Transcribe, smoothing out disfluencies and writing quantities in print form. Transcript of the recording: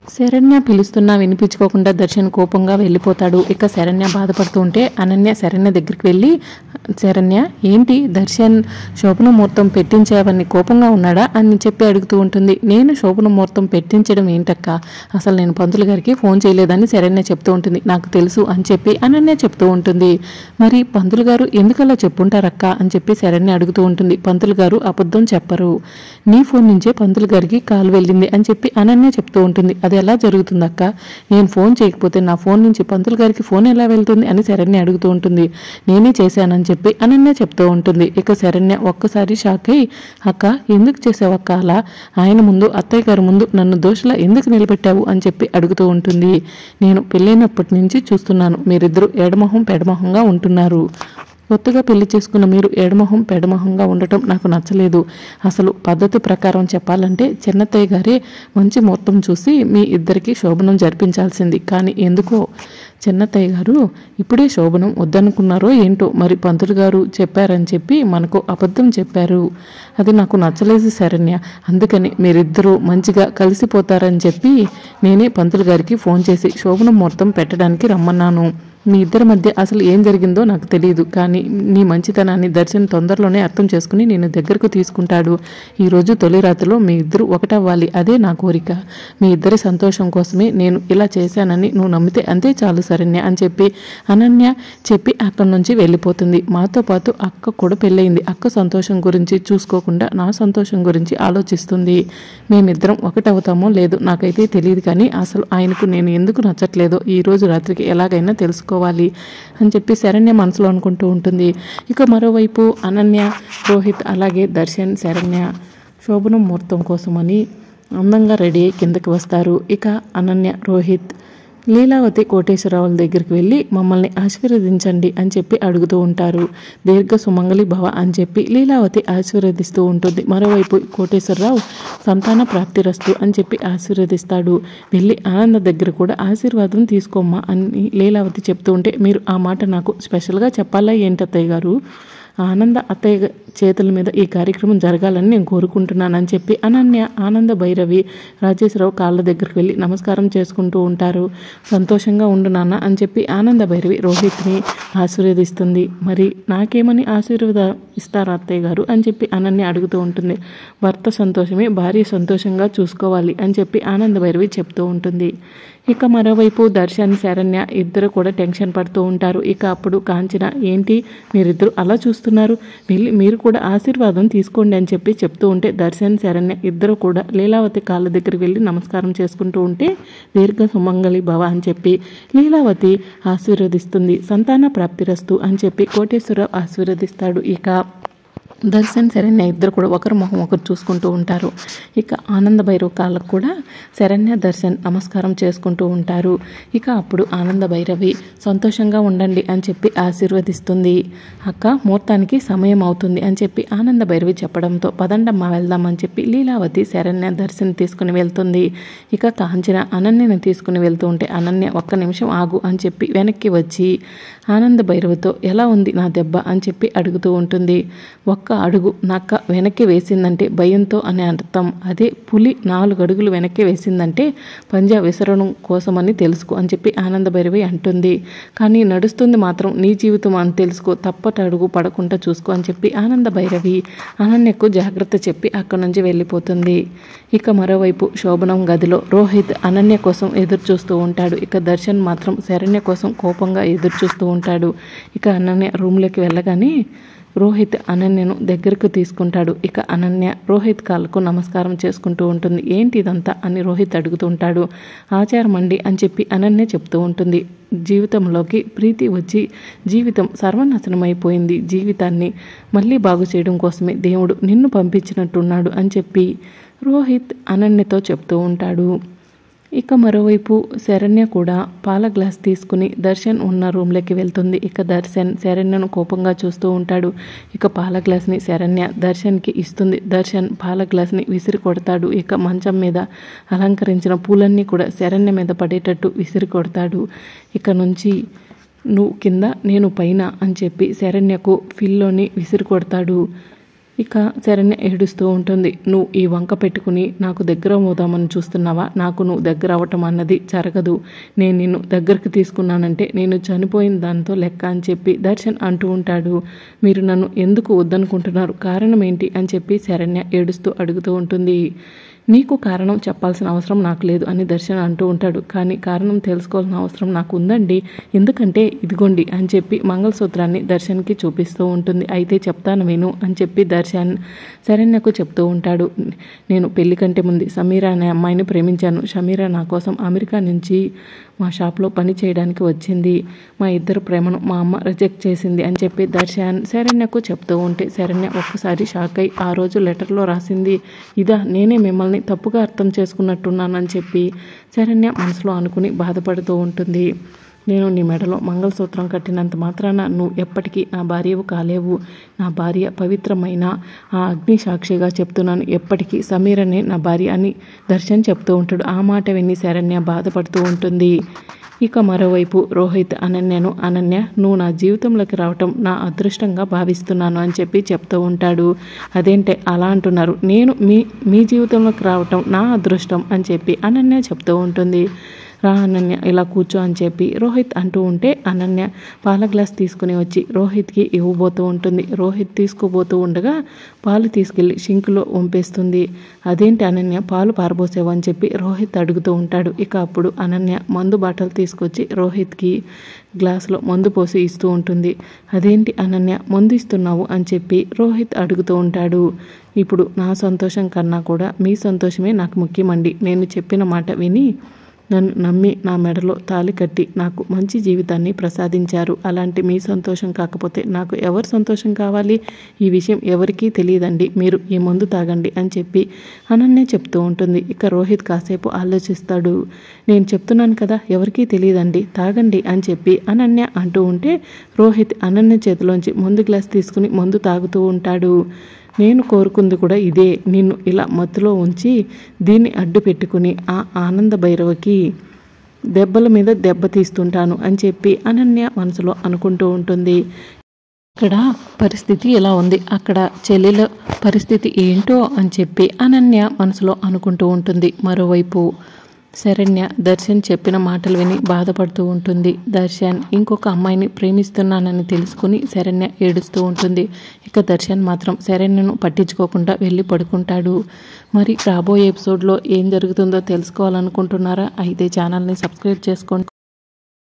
శరణ్య పిలుస్తున్నా వినిపించుకోకుండా దర్శన్ కోపంగా వెళ్ళిపోతాడు. ఇక శరణ్య బాధపడుతూ ఉంటే అనన్య శరణ్య దగ్గరికి వెళ్ళి, శరణ్య ఏంటి దర్శన్ శోభన ముహూర్తం పెట్టించేవన్నీ కోపంగా ఉన్నాడా అని చెప్పి అడుగుతూ ఉంటుంది. నేను శోభన ముహూర్తం పెట్టించడం ఏంటక్క, అసలు నేను పంతులు గారికి ఫోన్ చేయలేదని శరణ్య చెప్తూ ఉంటుంది. నాకు తెలుసు అని చెప్పి అనన్య చెప్తూ ఉంటుంది. మరి పంతులు గారు ఎందుకలా చెప్పుంటారక్క అని చెప్పి శరణ్య అడుగుతూ ఉంటుంది. పంతులు గారు అబద్ధం చెప్పరు, నీ ఫోన్ నుంచే పంతులు గారికి కాల్ వెళ్ళింది అని చెప్పి అనన్య చెప్తూ ఉంటుంది. అది ఎలా జరుగుతుందక్క, నేను ఫోన్ చేయకపోతే నా ఫోన్ నుంచి పంతులు గారికి ఫోన్ ఎలా వెళ్తుంది అని శరణ్య అడుగుతూ ఉంటుంది. నేనే చేశానని చెప్పి అనన్య చెప్తూ ఉంటుంది. ఇక శరణ్య ఒక్కసారి షాక్ అయ్యి, అక్క ఎందుకు చేసావక్క అలా, ఆయన ముందు అత్తయ్య గారి ముందు నన్ను దోషలా ఎందుకు నిలబెట్టావు అని చెప్పి అడుగుతూ ఉంటుంది. నేను పెళ్ళైనప్పటి నుంచి చూస్తున్నాను, మీరిద్దరూ ఎడమొహం పెడమొహంగా ఉంటున్నారు. కొత్తగా పెళ్లి చేసుకున్న మీరు ఎడమొహం పెడమొహంగా ఉండటం నాకు నచ్చలేదు. అసలు పద్ధతి ప్రకారం చెప్పాలంటే చిన్నత్తయ్య గారే మంచి ముహూర్తం చూసి మీ ఇద్దరికి శోభనం జరిపించాల్సింది. కానీ ఎందుకో చిన్నత్తయ్య గారు ఇప్పుడే శోభనం వద్దనుకున్నారో ఏంటో, మరి పంతులు గారు చెప్పారని చెప్పి మనకు అబద్ధం చెప్పారు. అది నాకు నచ్చలేదు శరణ్య, అందుకని మీరిద్దరూ మంచిగా కలిసిపోతారని చెప్పి నేనే పంతులు గారికి ఫోన్ చేసి శోభనం ముహూర్తం పెట్టడానికి రమ్మన్నాను. మీ ఇద్దరి మధ్య అసలు ఏం జరిగిందో నాకు తెలియదు, కానీ నీ మంచితనాన్ని దర్శన్ తొందరలోనే అర్థం చేసుకుని నేను దగ్గరకు తీసుకుంటాడు. ఈరోజు తొలి రాత్రిలో మీ ఇద్దరు ఒకటవ్వాలి, అదే నా కోరిక. మీ ఇద్దరి సంతోషం కోసమే నేను ఇలా చేశానని నువ్వు నమ్మితే అంతే చాలు శరణ్య అని చెప్పి అనన్య చెప్పి అక్కడి నుంచి వెళ్ళిపోతుంది. మాతో పాటు అక్క కూడా పెళ్ళయింది. అక్క సంతోషం గురించి చూసుకోకుండా నా సంతోషం గురించి ఆలోచిస్తుంది. మేమిద్దరం ఒకటవుతామో లేదో నాకైతే తెలియదు, కానీ అసలు ఆయనకు నేను ఎందుకు నచ్చట్లేదో ఈ రోజు రాత్రికి ఎలాగైనా తెలుసుకోవాలి అని చెప్పి శరణ్య మనసులో అనుకుంటూ ఉంటుంది. ఇక మరోవైపు అనన్య, రోహిత్ అలాగే దర్శన్ శరణ్య శోభనం ముహూర్తం కోసమని అందంగా రెడీ అయ్యి కిందకి వస్తారు. ఇక అనన్య, రోహిత్ లీలావతి కోటేశ్వరరావుల దగ్గరికి వెళ్ళి మమ్మల్ని ఆశీర్వదించండి అని చెప్పి అడుగుతూ ఉంటారు. దీర్ఘ సుమంగళి భవ అని చెప్పి లీలావతి ఆశీర్వదిస్తూ ఉంటుంది. మరోవైపు కోటేశ్వరరావు సంతాన ప్రాప్తిరస్తు అని చెప్పి ఆశీర్వదిస్తాడు. వెళ్ళి ఆనంద దగ్గర కూడా ఆశీర్వాదం తీసుకోమ్మా అని లీలావతి చెప్తూ ఉంటే, మీరు ఆ మాట నాకు స్పెషల్గా చెప్పాలా ఏంటి అత్తయ్య గారు, ఆనంద అత్తయ్య చేతుల మీద ఈ కార్యక్రమం జరగాలని నేను కోరుకుంటున్నానని చెప్పి అనన్య, ఆనంద భైరవి రాజేశ్వరరావు కాళ్ళ దగ్గరికి వెళ్ళి నమస్కారం చేసుకుంటూ ఉంటారు. సంతోషంగా ఉండు నాన్న అని చెప్పి ఆనంద భైరవి రోహిత్ని ఆశీర్వదిస్తుంది. మరి నాకేమని ఆశీర్వాద ఇస్తారు అత్తయ్య గారు అని చెప్పి అనన్య అడుగుతూ ఉంటుంది. భర్త సంతోషమే భార్య సంతోషంగా చూసుకోవాలి అని చెప్పి ఆనంద భైరవి చెప్తూ ఉంటుంది. ఇక మరోవైపు దర్శన్, శరణ్య ఇద్దరు కూడా టెన్షన్ పడుతూ ఉంటారు. ఇక అప్పుడు కాంచన, ఏంటి మీరిద్దరు అలా చూస్తున్నారు, వెళ్ళి మీరు కూడా ఆశీర్వాదం తీసుకోండి అని చెప్పి చెప్తూ ఉంటే దర్శన్, శరణ్య ఇద్దరు కూడా లీలావతి కాళ్ళ దగ్గరికి వెళ్ళి నమస్కారం చేసుకుంటూ ఉంటే, దీర్ఘ సుమంగళి భవ అని చెప్పి లీలావతి ఆశీర్వదిస్తుంది. సంతాన ప్రాప్తిరస్తు అని చెప్పి కోటేశ్వరరావు ఆశీర్వదిస్తాడు. ఇక దర్శన్, శరణ్య ఇద్దరు కూడా ఒకరు మొహం ఒకరు చూసుకుంటూ ఉంటారు. ఇక ఆనంద భైరవ్ కాళ్ళకు కూడా శరణ్య, దర్శన్ నమస్కారం చేసుకుంటూ ఉంటారు. ఇక అప్పుడు ఆనంద భైరవి సంతోషంగా ఉండండి అని చెప్పి ఆశీర్వదిస్తుంది. అక్క ముహూర్తానికి సమయం అవుతుంది అని చెప్పి ఆనంద భైరవి చెప్పడంతో పదండమ్మ వెళ్దామని చెప్పి లీలావతి శరణ్య, దర్శన్ తీసుకుని వెళ్తుంది. ఇక కాంచన అనన్యని తీసుకుని వెళ్తూ ఉంటే అనన్య ఒక్క నిమిషం ఆగు అని చెప్పి వెనక్కి వచ్చి ఆనంద భైరవితో ఎలా ఉంది నా దెబ్బ అని చెప్పి అడుగుతూ ఉంటుంది. ఒక్క అడుగు నక్క వెనక్కి వేసిందంటే భయంతో అని అర్థం, అదే పులి 4 అడుగులు వెనక్కి వేసిందంటే పంజా విసరడం కోసమని తెలుసుకో అని చెప్పి ఆనంద భైరవి అంటుంది. కానీ నడుస్తుంది మాత్రం నీ జీవితం అని తెలుసుకో, తప్పట అడుగు పడకుండా చూసుకో అని చెప్పి ఆనంద భైరవి అనన్యకు జాగ్రత్త చెప్పి అక్కడి నుంచి వెళ్ళిపోతుంది. ఇక మరోవైపు శోభనం గదిలో రోహిత్ అనన్య కోసం ఎదురు చూస్తూ ఉంటాడు. ఇక దర్శన్ మాత్రం శరణ్య కోసం కోపంగా ఎదురు చూస్తూ ఉంటాడు. ఇక అనన్య రూమ్లోకి వెళ్ళగానే రోహిత్ అనన్యను దగ్గరకు తీసుకుంటాడు. ఇక అనన్య రోహిత్ కాళ్ళకు నమస్కారం చేసుకుంటూ ఉంటుంది. ఏంటి ఇదంతా అని రోహిత్ అడుగుతూ ఉంటాడు. ఆచారం అండి అని చెప్పి అనన్య చెప్తూ ఉంటుంది. జీవితంలోకి ప్రీతి వచ్చి జీవితం సర్వనాశనమైపోయింది, జీవితాన్ని మళ్ళీ బాగు చేయడం కోసమే దేవుడు నిన్ను పంపించినట్టున్నాడు అని చెప్పి రోహిత్ అనన్యతో చెప్తూ ఉంటాడు. ఇక మరోవైపు శరణ్య కూడా పాల గ్లాస్ తీసుకుని దర్శన్ ఉన్న రూమ్లోకి వెళ్తుంది. ఇక దర్శన్ శరణ్యను కోపంగా చూస్తూ ఉంటాడు. ఇక పాల గ్లాస్ని శరణ్య దర్శన్కి ఇస్తుంది. దర్శన్ పాల గ్లాస్ని విసిరి కొడతాడు. ఇక మంచం మీద అలంకరించిన పూలన్నీ కూడా శరణ్య మీద పడేటట్టు విసిరి కొడతాడు. ఇక నుంచి నువ్వు కింద నేను పైన అని చెప్పి శరణ్యకు ఫిల్లోని విసిరి కొడతాడు. ఇక శరణ్య ఏడుస్తూ ఉంటుంది. నువ్వు ఈ వంక పెట్టుకుని నాకు దగ్గర అవుదామని చూస్తున్నావా? నాకు నువ్వు దగ్గర అవ్వటం అన్నది జరగదు. నేను నిన్ను దగ్గరికి తీసుకున్నానంటే నేను చనిపోయిన దాంతో లెక్క అని చెప్పి దర్శన్ అంటూ ఉంటాడు. మీరు నన్ను ఎందుకు వద్దనుకుంటున్నారు? కారణం ఏంటి అని చెప్పి శరణ్య ఏడుస్తూ అడుగుతూ ఉంటుంది. నీకు కారణం చెప్పాల్సిన అవసరం నాకు లేదు అని దర్శన్ అంటూ ఉంటాడు. కానీ కారణం తెలుసుకోవాల్సిన అవసరం నాకు ఉందండి. ఎందుకంటే ఇదిగోండి అని చెప్పి మంగళసూత్రాన్ని దర్శన్కి చూపిస్తూ ఉంటుంది. అయితే చెప్తాను విను అని చెప్పి దర్శన్ శరణ్యకు చెప్తూ ఉంటాడు. నేను పెళ్లి కంటే ముందు సమీర అనే అమ్మాయిని ప్రేమించాను. సమీర నా కోసం అమెరికా నుంచి మా షాప్లో పని చేయడానికి వచ్చింది. మా ఇద్దరు ప్రేమను మా అమ్మ రిజెక్ట్ చేసింది అని చెప్పి దర్శన్ శరణ్యకు చెప్తూ ఉంటే శరణ్య ఒక్కసారి షాక్ అయి ఆ రోజు లెటర్లో రాసింది ఇదా, నేనే మిమ్మల్ని తప్పుగా అర్థం చేసుకున్నట్టున్నానని చెప్పి శరణ్య మనసులో అనుకుని బాధపడుతూ ఉంటుంది. నేను నీ మెడలో మంగళసూత్రం కట్టినంత మాత్రాన నువ్వు ఎప్పటికీ నా భార్యవు కాలేవు. నా భార్య పవిత్రమైన ఆ అగ్ని సాక్షిగా చెప్తున్నాను, ఎప్పటికీ సమీరనే నా భార్య అని దర్శన్ చెప్తూ ఉంటాడు. ఆ మాట విని శరణ్య బాధపడుతూ ఉంటుంది. ఇక మరోవైపు రోహిత్ అనన్య నువ్వు నా జీవితంలోకి రావటం నా అదృష్టంగా భావిస్తున్నాను అని చెప్పి చెప్తూ ఉంటాడు. అదేంటే అలా అంటున్నారు? నేను మీ జీవితంలోకి రావటం నా అదృష్టం అని చెప్పి అనన్య చెప్తూ ఉంటుంది. రా అనన్య ఇలా కూర్చో అని చెప్పి రోహిత్ అంటూ ఉంటే అనన్య పాల గ్లాస్ తీసుకుని వచ్చి రోహిత్కి ఇవ్వబోతూ ఉంటుంది. రోహిత్ తీసుకుపోతూ ఉండగా పాలు తీసుకెళ్ళి షింకులో వంపేస్తుంది. అదేంటి అనన్య పాలు పారబోసావు అని చెప్పి రోహిత్ అడుగుతూ ఉంటాడు. ఇక అప్పుడు అనన్య మందు బాటలు తీసుకొచ్చి రోహిత్కి గ్లాసులో మందు పోసి ఇస్తూ ఉంటుంది. అదేంటి అనన్య మందు ఇస్తున్నావు అని చెప్పి రోహిత్ అడుగుతూ ఉంటాడు. ఇప్పుడు నా సంతోషం కన్నా కూడా మీ సంతోషమే నాకు ముఖ్యమండి. నేను చెప్పిన మాట విని నన్ను నమ్మి నా మెడలో తాళి కట్టి నాకు మంచి జీవితాన్ని ప్రసాదించారు. అలాంటి మీ సంతోషం కాకపోతే నాకు ఎవరి సంతోషం కావాలి? ఈ విషయం ఎవరికీ తెలియదండి. మీరు ఈ మందు తాగండి అని చెప్పి అనన్య చెప్తూ ఉంటుంది. ఇక రోహిత్ కాసేపు ఆలోచిస్తాడు. నేను చెప్తున్నాను కదా ఎవరికీ తెలియదండి, తాగండి అని చెప్పి అనన్య అంటూ ఉంటే రోహిత్ అనన్య చేతిలోంచి మందు గ్లాస్ తీసుకుని మందు తాగుతూ ఉంటాడు. నేను కోరుకుంది కూడా ఇదే, నిన్ను ఇలా మత్తులో ఉంచి దీన్ని అడ్డు పెట్టుకుని ఆ ఆనంద భైరవకి దెబ్బల మీద దెబ్బ తీస్తుంటాను అని చెప్పి అనన్య మనసులో అనుకుంటూ ఉంటుంది. ఇక్కడ పరిస్థితి ఎలా ఉంది, అక్కడ చెల్లెల పరిస్థితి ఏంటో అని చెప్పి అనన్య మనసులో అనుకుంటూ ఉంటుంది. మరోవైపు శరణ్య దర్శన్ చెప్పిన మాటలు విని బాధపడుతూ ఉంటుంది. దర్శన్ ఇంకొక అమ్మాయిని ప్రేమిస్తున్నానని తెలుసుకుని శరణ్య ఏడుస్తూ ఉంటుంది. ఇక దర్శన్ మాత్రం శరణ్యను పట్టించుకోకుండా వెళ్ళి పడుకుంటాడు. మరి రాబోయే ఎపిసోడ్లో ఏం జరుగుతుందో తెలుసుకోవాలనుకుంటున్నారా? అయితే ఛానల్ని సబ్స్క్రైబ్ చేసుకోండి.